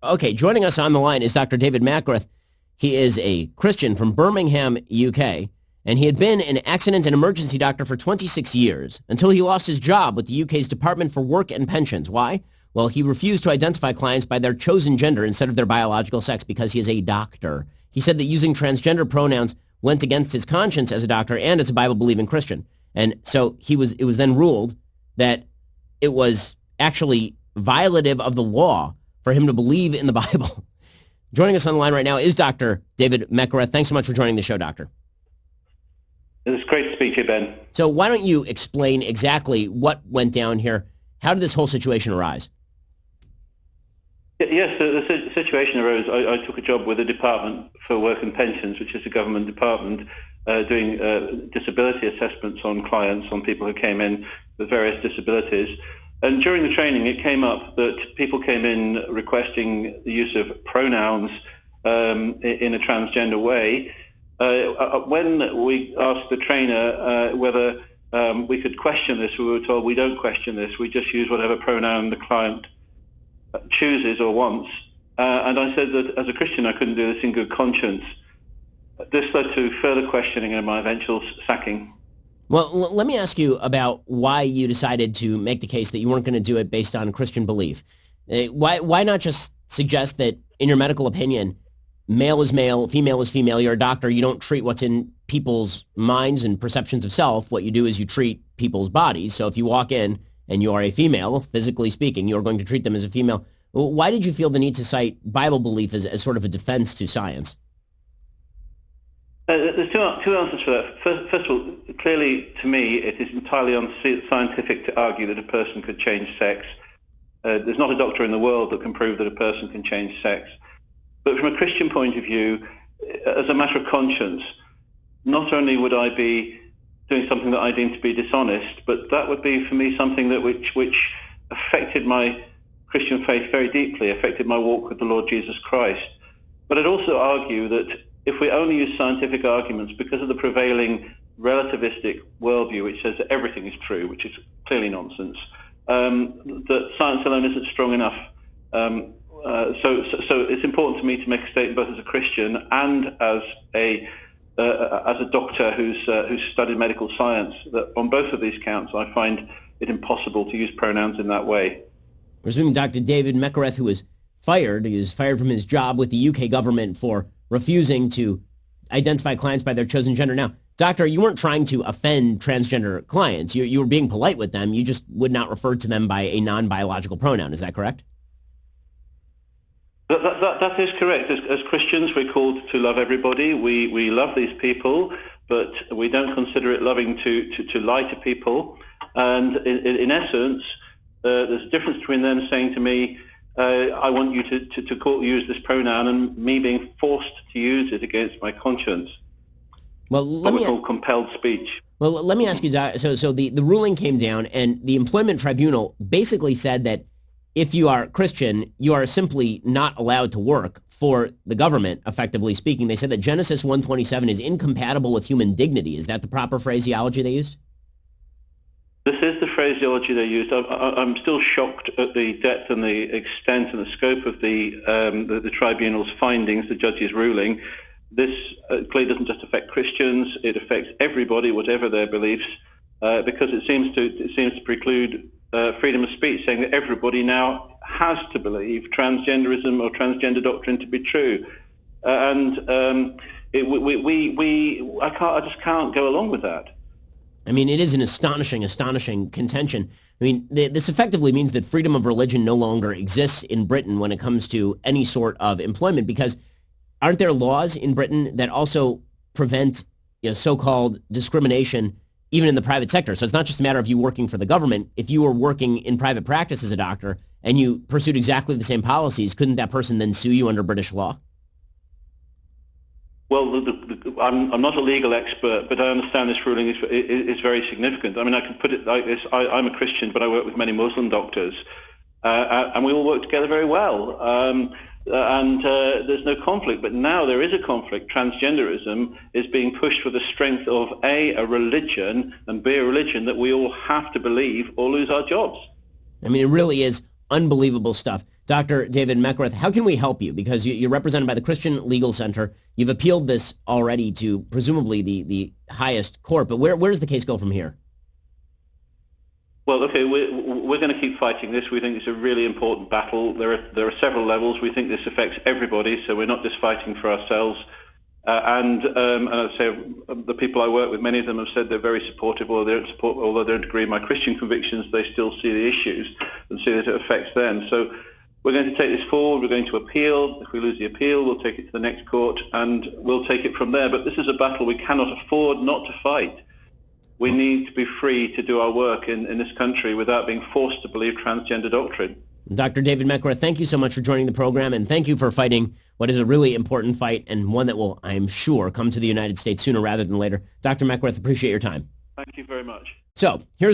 Okay, joining us on the line is Dr. David Mackereth. He is a Christian from Birmingham, UK, and he had been an accident and emergency doctor for 26 years until he lost his job with the UK's Department for Work and Pensions. Why? Well, he refused to identify clients by their chosen gender instead of their biological sex because he is a doctor. He said that using transgender pronouns went against his conscience as a doctor and as a Bible-believing Christian. And so it was then ruled that it was actually violative of the law for him to believe in the Bible. Joining us on the line right now is Dr. David Mackereth. Thanks so much for joining the show, Doctor. It's great to speak to you, Ben. So why don't you explain exactly what went down here? How did this whole situation arise? Yes, the situation arose. I took a job with the Department for Work and Pensions, which is a government department, doing disability assessments on clients, on people who came in with various disabilities. And during the training, it came up that people came in requesting the use of pronouns in a transgender way. When we asked the trainer whether we could question this, we were told we don't question this. We just use whatever pronoun the client chooses or wants. And I said that as a Christian, I couldn't do this in good conscience. This led to further questioning and my eventual sacking. Well, let me ask you about why you decided to make the case that you weren't going to do it based on Christian belief. Why not just suggest that, in your medical opinion, male is male, female is female, you're a doctor, you don't treat what's in people's minds and perceptions of self. What you do is you treat people's bodies. So if you walk in and you are a female, physically speaking, you're going to treat them as a female. Why did you feel the need to cite Bible belief as sort of a defense to science? There's two answers for that. First of all, clearly to me it is entirely unscientific to argue that a person could change sex. There's not a doctor in the world that can prove that a person can change sex. But from a Christian point of view, as a matter of conscience, not only would I be doing something that I deem to be dishonest, but that would be for me something that which affected my Christian faith very deeply, affected my walk with the Lord Jesus Christ. But I'd also argue that if we only use scientific arguments because of the prevailing relativistic worldview, which says that everything is true, which is clearly nonsense, that science alone isn't strong enough. So it's important to me to make a statement both as a Christian and as a doctor who's studied medical science, that on both of these counts I find it impossible to use pronouns in that way. We're assuming Dr. David Mackereth, who was fired. He was fired from his job with the UK government for refusing to identify clients by their chosen gender. Now, doctor, you weren't trying to offend transgender clients. You were being polite with them. You just would not refer to them by a non-biological pronoun. Is that correct? That is correct. As Christians, we're called to love everybody. We love these people, but we don't consider it loving to lie to people. And in essence, there's a difference between them saying to me, I want you to use this pronoun, and me being forced to use it against my conscience. Well, what we call compelled speech. Well, let me ask you, so the ruling came down, and the Employment Tribunal basically said that if you are Christian, you are simply not allowed to work for the government, effectively speaking. They said that Genesis 1:27 is incompatible with human dignity. Is that the proper phraseology they used? This is the phraseology they used. I'm still shocked at the depth and the extent and the scope of the tribunal's findings, the judge's ruling. This clearly doesn't just affect Christians; it affects everybody, whatever their beliefs, because it seems to preclude freedom of speech, saying that everybody now has to believe transgenderism or transgender doctrine to be true, I just can't go along with that. I mean, it is an astonishing contention. I mean, this effectively means that freedom of religion no longer exists in Britain when it comes to any sort of employment, because aren't there laws in Britain that also prevent so-called discrimination even in the private sector? So it's not just a matter of you working for the government. If you were working in private practice as a doctor and you pursued exactly the same policies, couldn't that person then sue you under British law? Well, I'm not a legal expert, but I understand this ruling is very significant. I mean, I can put it like this. I'm a Christian, but I work with many Muslim doctors, and we all work together very well. And there's no conflict. But now there is a conflict. Transgenderism is being pushed for the strength of A, a religion, and B, a religion that we all have to believe or lose our jobs. I mean, it really is unbelievable stuff. Dr. David Mackereth, how can we help you? Because you're represented by the Christian Legal Center. You've appealed this already to presumably the highest court, but where does the case go from here? Well, okay, we're going to keep fighting this. We think it's a really important battle. There are several levels. We think this affects everybody, so we're not just fighting for ourselves. And I'd say the people I work with, many of them have said they're very supportive, although they don't agree with my Christian convictions, they still see the issues and see that it affects them. So we're going to take this forward. We're going to appeal. If we lose the appeal, we'll take it to the next court, and we'll take it from there. But this is a battle we cannot afford not to fight. We need to be free to do our work in this country without being forced to believe transgender doctrine. Dr. David Mackereth, thank you so much for joining the program, and thank you for fighting what is a really important fight and one that will, I'm sure, come to the United States sooner rather than later. Dr. Mackereth, appreciate your time. Thank you very much. So here's